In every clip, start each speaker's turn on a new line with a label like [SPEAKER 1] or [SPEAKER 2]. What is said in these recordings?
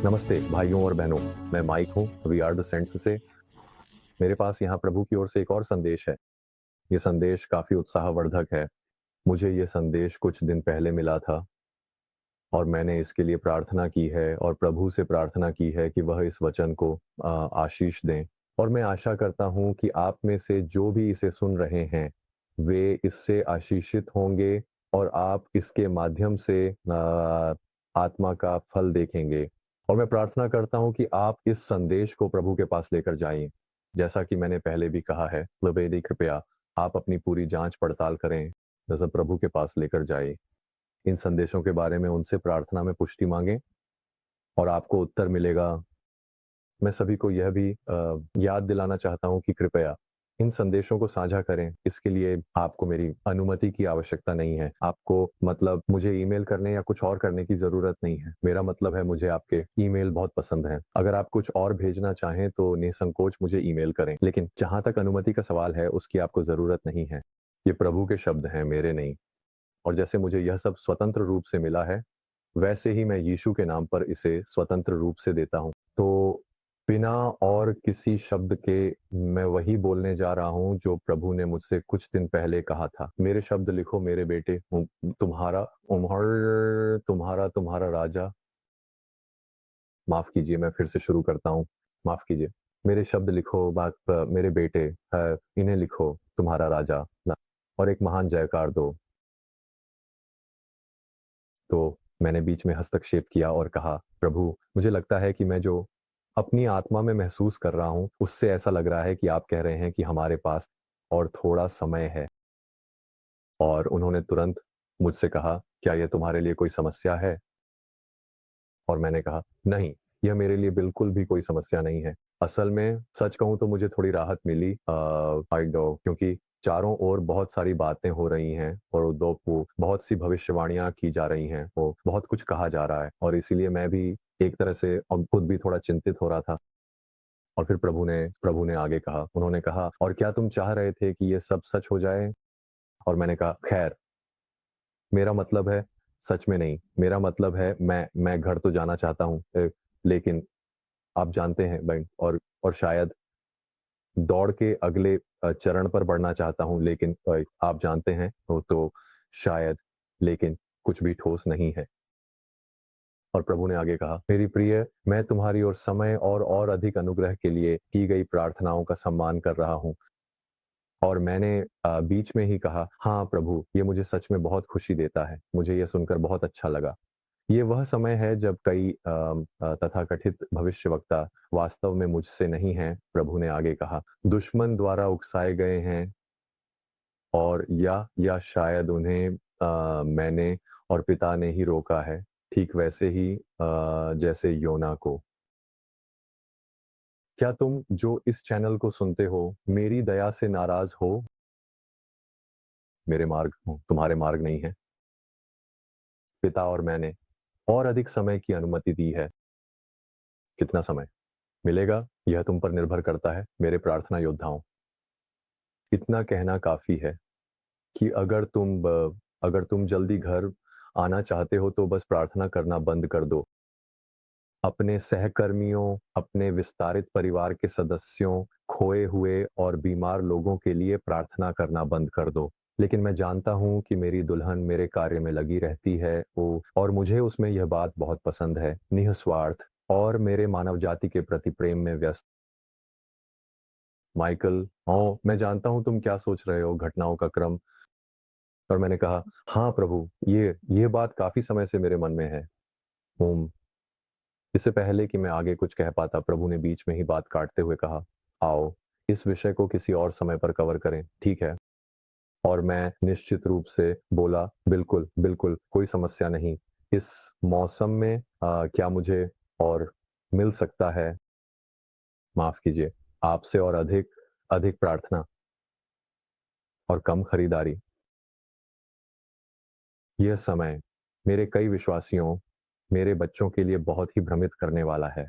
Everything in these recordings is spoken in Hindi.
[SPEAKER 1] नमस्ते भाइयों और बहनों, मैं माइक हूँ, वी आर द सेंट्स से। मेरे पास यहाँ प्रभु की ओर से एक और संदेश है। ये संदेश काफ़ी उत्साहवर्धक है। मुझे ये संदेश कुछ दिन पहले मिला था और मैंने इसके लिए प्रार्थना की है और प्रभु से प्रार्थना की है कि वह इस वचन को आशीष दें। और मैं आशा करता हूँ कि आप में से जो भी इसे सुन रहे हैं, वे इससे आशीषित होंगे और आप इसके माध्यम से आत्मा का फल देखेंगे। और मैं प्रार्थना करता हूँ कि आप इस संदेश को प्रभु के पास लेकर जाएँ। जैसा कि मैंने पहले भी कहा है, यदि कृपया आप अपनी पूरी जाँच पड़ताल करें, जैसे प्रभु के पास लेकर जाएँ। इन संदेशों के बारे में उनसे प्रार्थना में पुष्टि माँगें और आपको उत्तर मिलेगा। मैं सभी को यह भी याद दिलाना चाहता हूँ कि कृपया इन संदेशों को साझा करें। इसके लिए आपको मेरी अनुमति की आवश्यकता नहीं है। आपको मतलब मुझे ईमेल करने या कुछ और करने की ज़रूरत नहीं है। मेरा मतलब है मुझे आपके ईमेल बहुत पसंद हैं। अगर आप कुछ और भेजना चाहें तो निसंकोच मुझे ईमेल करें। लेकिन जहाँ तक अनुमति का सवाल है उसकी आपको ज़रूरत नहीं है। ये प्रभु के शब्द हैं, मेरे नहीं। और जैसे मुझे यह सब स्वतंत्र रूप से मिला है, वैसे ही मैं यीशु के नाम पर इसे स्वतंत्र रूप से देता हूँ। तो बिना और किसी शब्द के मैं वही बोलने जा रहा हूँ जो प्रभु ने मुझसे कुछ दिन पहले कहा था। मेरे शब्द लिखो मेरे बेटे, तुम्हारा तुम्हारा राजा। माफ कीजिए, मैं फिर से शुरू करता हूँ। माफ कीजिए। मेरे शब्द लिखो मेरे बेटे, इन्हें लिखो तुम्हारा राजा और एक महान जयकार दो। तो मैंने बीच में हस्तक्षेप किया और कहा, प्रभु मुझे लगता है कि मैं जो अपनी आत्मा में महसूस कर रहा हूँ, उससे ऐसा लग रहा है कि आप कह रहे हैं कि हमारे पास और थोड़ा समय है। और उन्होंने तुरंत मुझसे कहा, क्या यह तुम्हारे लिए कोई समस्या है? और मैंने कहा, नहीं, यह मेरे लिए बिल्कुल भी कोई समस्या नहीं है। असल में सच कहूँ तो मुझे थोड़ी राहत मिली क्योंकि चारों ओर बहुत सारी बातें हो रही हैं और वो बहुत सी भविष्यवाणियाँ की जा रही हैं, वो बहुत कुछ कहा जा रहा है और इसीलिए मैं भी एक तरह से खुद भी थोड़ा चिंतित हो रहा था। और फिर प्रभु ने आगे कहा, उन्होंने कहा, और क्या तुम चाह रहे थे कि ये सब सच हो जाए? और मैंने कहा, खैर, मेरा मतलब है सच में नहीं, मेरा मतलब है मैं घर तो जाना चाहता हूँ, लेकिन आप जानते हैं भाई, और शायद दौड़ के अगले चरण पर बढ़ना चाहता हूँ, लेकिन आप जानते हैं तो शायद, लेकिन कुछ भी ठोस नहीं है। और प्रभु ने आगे कहा, मेरी प्रिय, मैं तुम्हारी ओर समय और अधिक अनुग्रह के लिए की गई प्रार्थनाओं का सम्मान कर रहा हूँ। और मैंने बीच में ही कहा, हाँ प्रभु, ये मुझे सच में बहुत खुशी देता है। मुझे ये सुनकर बहुत अच्छा लगा। ये वह समय है जब कई तथाकथित भविष्यवक्ता वास्तव में मुझसे नहीं हैं, प्रभु ने आगे कहा। दुश्मन द्वारा उकसाए गए हैं और या शायद उन्हें मैंने और पिता ने ही रोका है, ठीक वैसे ही जैसे योना को। क्या तुम जो इस चैनल को सुनते हो, मेरी दया से नाराज़ हो? मेरे मार्ग तुम्हारे मार्ग नहीं है। पिता और मैंने और अधिक समय की अनुमति दी है। कितना समय मिलेगा, यह तुम पर निर्भर करता है, मेरे प्रार्थना योद्धाओं। इतना कहना काफ़ी है कि अगर तुम जल्दी घर आना चाहते हो तो बस प्रार्थना करना बंद कर दो। अपने सहकर्मियों, अपने विस्तारित परिवार के सदस्यों, खोए हुए और बीमार लोगों के लिए प्रार्थना करना बंद कर दो। लेकिन मैं जानता हूँ कि मेरी दुल्हन मेरे कार्य में लगी रहती है, और मुझे उसमें यह बात बहुत पसंद है, निःस्वार्थ और मेरे मानव जाति के प्रति प्रेम में व्यस्त। माइकल, मैं जानता हूँ तुम क्या सोच रहे हो, घटनाओं का क्रम। और मैंने कहा, हाँ प्रभु, ये बात काफ़ी समय से मेरे मन में है। हुँ। इससे पहले कि मैं आगे कुछ कह पाता, प्रभु ने बीच में ही बात काटते हुए कहा, आओ, इस विषय को किसी और समय पर कवर करें, ठीक है? और मैं निश्चित रूप से बोला, बिल्कुल, बिल्कुल, कोई समस्या नहीं। इस मौसम में क्या मुझे और मिल सकता है? माफ़ कीजिए, आपसे और अधिक, अधिक प्रार्थना और कम खरीदारी। यह समय मेरे कई विश्वासियों, मेरे बच्चों के लिए बहुत ही भ्रमित करने वाला है।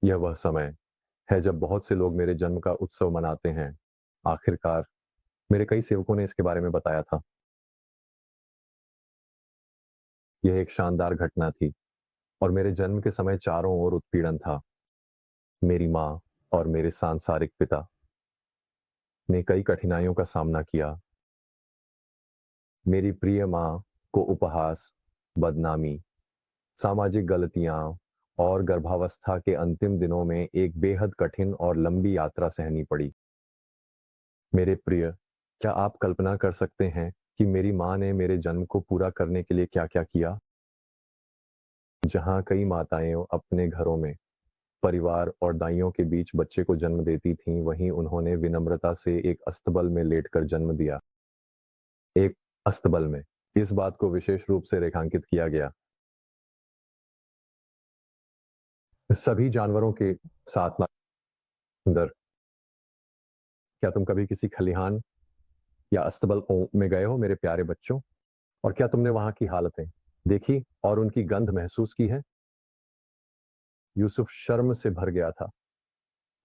[SPEAKER 1] यह वह समय है जब बहुत से लोग मेरे जन्म का उत्सव मनाते हैं। आखिरकार मेरे कई सेवकों ने इसके बारे में बताया था। यह एक शानदार घटना थी और मेरे जन्म के समय चारों ओर उत्पीड़न था। मेरी माँ और मेरे सांसारिक पिता ने कई कठिनाइयों का सामना किया। मेरी प्रिय माँ को उपहास, बदनामी, सामाजिक गलतियां और गर्भावस्था के अंतिम दिनों में एक बेहद कठिन और लंबी यात्रा सहनी पड़ी। मेरे प्रिय, क्या आप कल्पना कर सकते हैं कि मेरी माँ ने मेरे जन्म को पूरा करने के लिए क्या-क्या किया? जहाँ कई माताएं अपने घरों में परिवार और दाइयों के बीच बच्चे को जन्म देती थीं, वहीं उन्होंने विनम्रता से एक अस्तबल में लेटकर जन्म दिया। एक अस्तबल में। इस बात को विशेष रूप से रेखांकित किया गया। सभी जानवरों के साथ अंदर, क्या तुम कभी किसी खलिहान या अस्तबल में गए हो मेरे प्यारे बच्चों? और क्या तुमने वहां की हालतें देखी और उनकी गंध महसूस की है? यूसुफ शर्म से भर गया था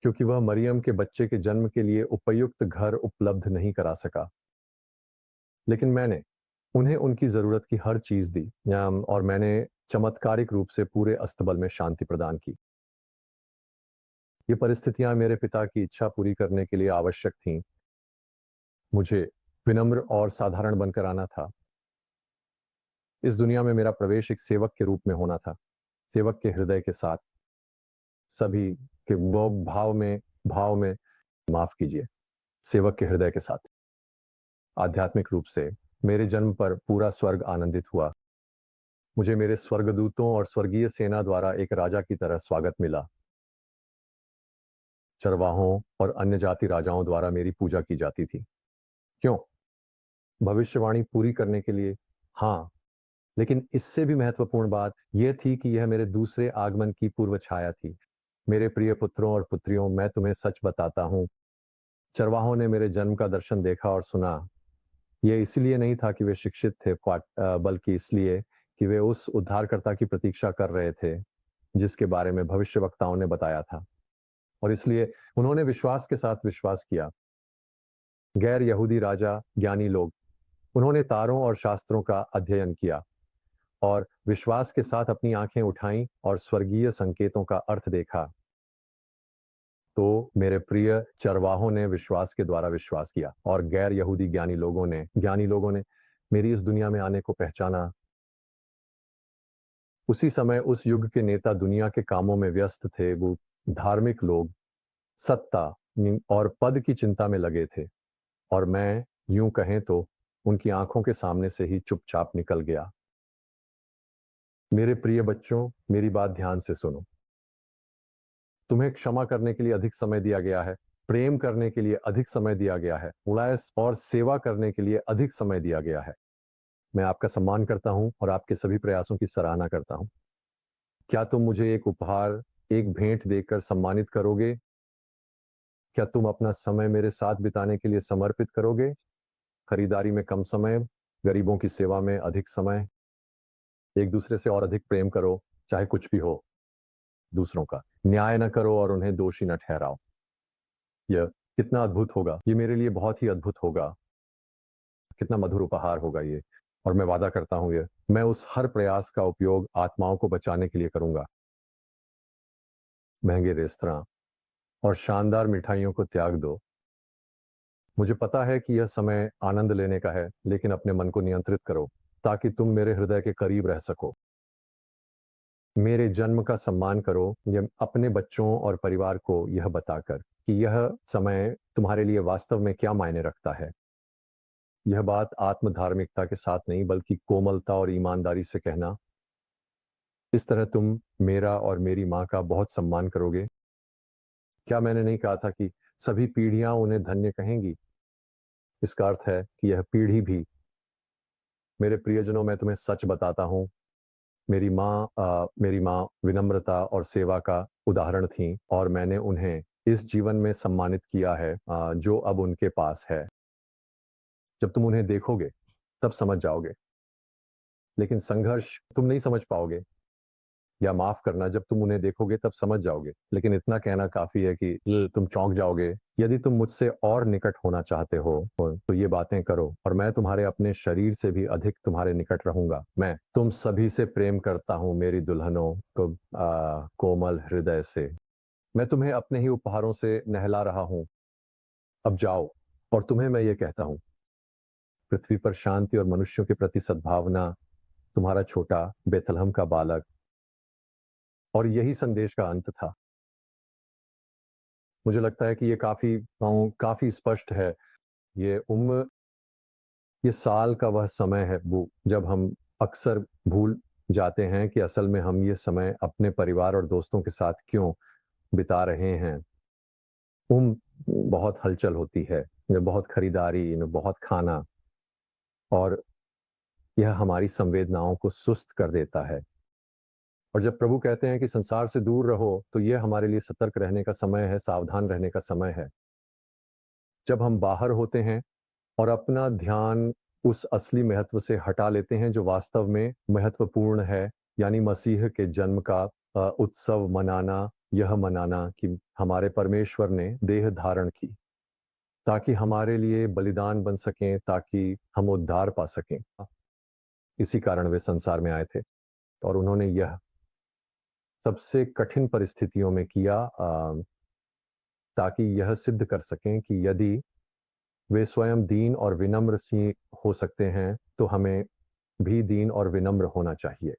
[SPEAKER 1] क्योंकि वह मरियम के बच्चे के जन्म के लिए उपयुक्त घर उपलब्ध नहीं करा सका। लेकिन मैंने उन्हें उनकी जरूरत की हर चीज दी और मैंने चमत्कारिक रूप से पूरे अस्तबल में शांति प्रदान की। ये परिस्थितियां मेरे पिता की इच्छा पूरी करने के लिए आवश्यक थीं। मुझे विनम्र और साधारण बनकर आना था। इस दुनिया में मेरा प्रवेश एक सेवक के रूप में होना था, सेवक के हृदय के साथ, सभी के वो भाव में माफ कीजिए, सेवक के हृदय के साथ। आध्यात्मिक रूप से मेरे जन्म पर पूरा स्वर्ग आनंदित हुआ। मुझे मेरे स्वर्गदूतों और स्वर्गीय सेना द्वारा एक राजा की तरह स्वागत मिला। चरवाहों और अन्य जाति राजाओं द्वारा मेरी पूजा की जाती थी। क्यों? भविष्यवाणी पूरी करने के लिए, हाँ। लेकिन इससे भी महत्वपूर्ण बात यह थी कि यह मेरे दूसरे आगमन की पूर्व छाया थी। मेरे प्रिय पुत्रों और पुत्रियों, मैं तुम्हें सच बताता हूं, चरवाहों ने मेरे जन्म का दर्शन देखा और सुना। यह इसलिए नहीं था कि वे शिक्षित थे, बल्कि इसलिए कि वे उस उद्धारकर्ता की प्रतीक्षा कर रहे थे जिसके बारे में भविष्यवक्ताओं ने बताया था। और इसलिए उन्होंने विश्वास के साथ विश्वास किया। गैर यहूदी राजा, ज्ञानी लोग, उन्होंने तारों और शास्त्रों का अध्ययन किया और विश्वास के साथ अपनी आंखें उठाईं और स्वर्गीय संकेतों का अर्थ देखा। तो मेरे प्रिय, चरवाहों ने विश्वास के द्वारा विश्वास किया और गैर यहूदी ज्ञानी लोगों ने मेरी इस दुनिया में आने को पहचाना। उसी समय उस युग के नेता दुनिया के कामों में व्यस्त थे। वो धार्मिक लोग सत्ता और पद की चिंता में लगे थे और मैं, यूं कहें तो, उनकी आंखों के सामने से ही चुपचाप निकल गया। मेरे प्रिय बच्चों, मेरी बात ध्यान से सुनो। तुम्हें क्षमा करने के लिए अधिक समय दिया गया है, प्रेम करने के लिए अधिक समय दिया गया है, उल्लास और सेवा करने के लिए अधिक समय दिया गया है। मैं आपका सम्मान करता हूं और आपके सभी प्रयासों की सराहना करता हूं। क्या तुम मुझे एक उपहार, एक भेंट देकर सम्मानित करोगे? क्या तुम अपना समय मेरे साथ बिताने के लिए समर्पित करोगे? खरीदारी में कम समय, गरीबों की सेवा में अधिक समय। एक दूसरे से और अधिक प्रेम करो, चाहे कुछ भी हो। दूसरों का न्याय न करो और उन्हें दोषी न ठहराओ। यह कितना अद्भुत होगा! ये मेरे लिए बहुत ही अद्भुत होगा। कितना मधुर उपहार होगा ये। और मैं वादा करता हूं, मैं उस हर प्रयास का उपयोग आत्माओं को बचाने के लिए करूंगा। महंगे रेस्तरां और शानदार मिठाइयों को त्याग दो। मुझे पता है कि यह समय आनंद लेने का है, लेकिन अपने मन को नियंत्रित करो ताकि तुम मेरे हृदय के करीब रह सको। मेरे जन्म का सम्मान करो, यह अपने बच्चों और परिवार को यह बताकर कि यह समय तुम्हारे लिए वास्तव में क्या मायने रखता है। यह बात आत्मधार्मिकता के साथ नहीं, बल्कि कोमलता और ईमानदारी से कहना। इस तरह तुम मेरा और मेरी माँ का बहुत सम्मान करोगे। क्या मैंने नहीं कहा था कि सभी पीढ़ियां उन्हें धन्य कहेंगी? इसका अर्थ है कि यह पीढ़ी भी। मेरे प्रियजनों, मैं तुम्हें सच बताता हूं, मेरी माँ विनम्रता और सेवा का उदाहरण थी और मैंने उन्हें इस जीवन में सम्मानित किया है जो अब उनके पास है। जब तुम उन्हें देखोगे तब समझ जाओगे, लेकिन संघर्ष तुम नहीं समझ पाओगे। या माफ करना जब तुम उन्हें देखोगे तब समझ जाओगे, लेकिन इतना कहना काफी है कि तुम चौंक जाओगे। यदि तुम मुझसे और निकट होना चाहते हो तो ये बातें करो और मैं तुम्हारे अपने शरीर से भी अधिक तुम्हारे निकट रहूंगा। मैं तुम सभी से प्रेम करता हूँ मेरी दुल्हनों को, कोमल हृदय से। मैं तुम्हें अपने ही उपहारों से नहला रहा हूँ। अब जाओ। और तुम्हें मैं ये कहता हूँ, पृथ्वी पर शांति और मनुष्यों के प्रति सद्भावना, तुम्हारा छोटा बेथलहम का बालक। और यही संदेश का अंत था। मुझे लगता है कि ये काफी स्पष्ट है। ये उम्र, ये साल का वह समय है वो जब हम अक्सर भूल जाते हैं कि असल में हम ये समय अपने परिवार और दोस्तों के साथ क्यों बिता रहे हैं। बहुत हलचल होती है, बहुत खरीदारी, बहुत खाना, और यह हमारी संवेदनाओं को सुस्त कर देता है। और जब प्रभु कहते हैं कि संसार से दूर रहो, तो यह हमारे लिए सतर्क रहने का समय है, सावधान रहने का समय है। जब हम बाहर होते हैं और अपना ध्यान उस असली महत्व से हटा लेते हैं जो वास्तव में महत्वपूर्ण है, यानी मसीह के जन्म का उत्सव मनाना, यह मनाना कि हमारे परमेश्वर ने देह धारण की ताकि हमारे लिए बलिदान बन सकें, ताकि हम उद्धार पा सकें। इसी कारण वे संसार में आए थे और उन्होंने यह सबसे कठिन परिस्थितियों में किया, ताकि यह सिद्ध कर सकें कि यदि वे स्वयं दीन और विनम्र सी हो सकते हैं तो हमें भी दीन और विनम्र होना चाहिए।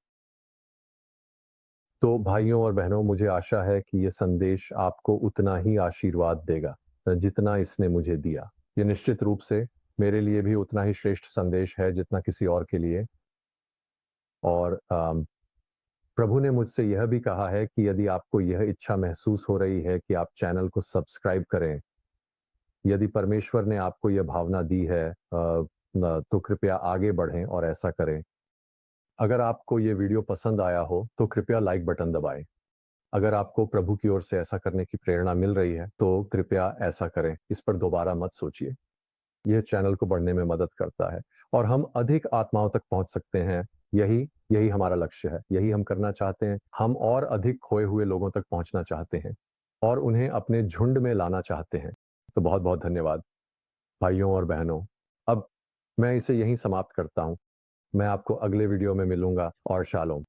[SPEAKER 1] तो भाइयों और बहनों, मुझे आशा है कि ये संदेश आपको उतना ही आशीर्वाद देगा जितना इसने मुझे दिया। ये निश्चित रूप से मेरे लिए भी उतना ही श्रेष्ठ संदेश है जितना किसी और के लिए। और प्रभु ने मुझसे यह भी कहा है कि यदि आपको यह इच्छा महसूस हो रही है कि आप चैनल को सब्सक्राइब करें, यदि परमेश्वर ने आपको यह भावना दी है, तो कृपया आगे बढ़ें और ऐसा करें। अगर आपको ये वीडियो पसंद आया हो तो कृपया लाइक बटन दबाएं। अगर आपको प्रभु की ओर से ऐसा करने की प्रेरणा मिल रही है तो कृपया ऐसा करें, इस पर दोबारा मत सोचिए। यह चैनल को बढ़ने में मदद करता है और हम अधिक आत्माओं तक पहुंच सकते हैं। यही यही हमारा लक्ष्य है, यही हम करना चाहते हैं। हम और अधिक खोए हुए लोगों तक पहुंचना चाहते हैं और उन्हें अपने झुंड में लाना चाहते हैं। तो बहुत बहुत धन्यवाद भाइयों और बहनों। अब मैं इसे यहीं समाप्त करता हूं। मैं आपको अगले वीडियो में मिलूंगा और शालोम।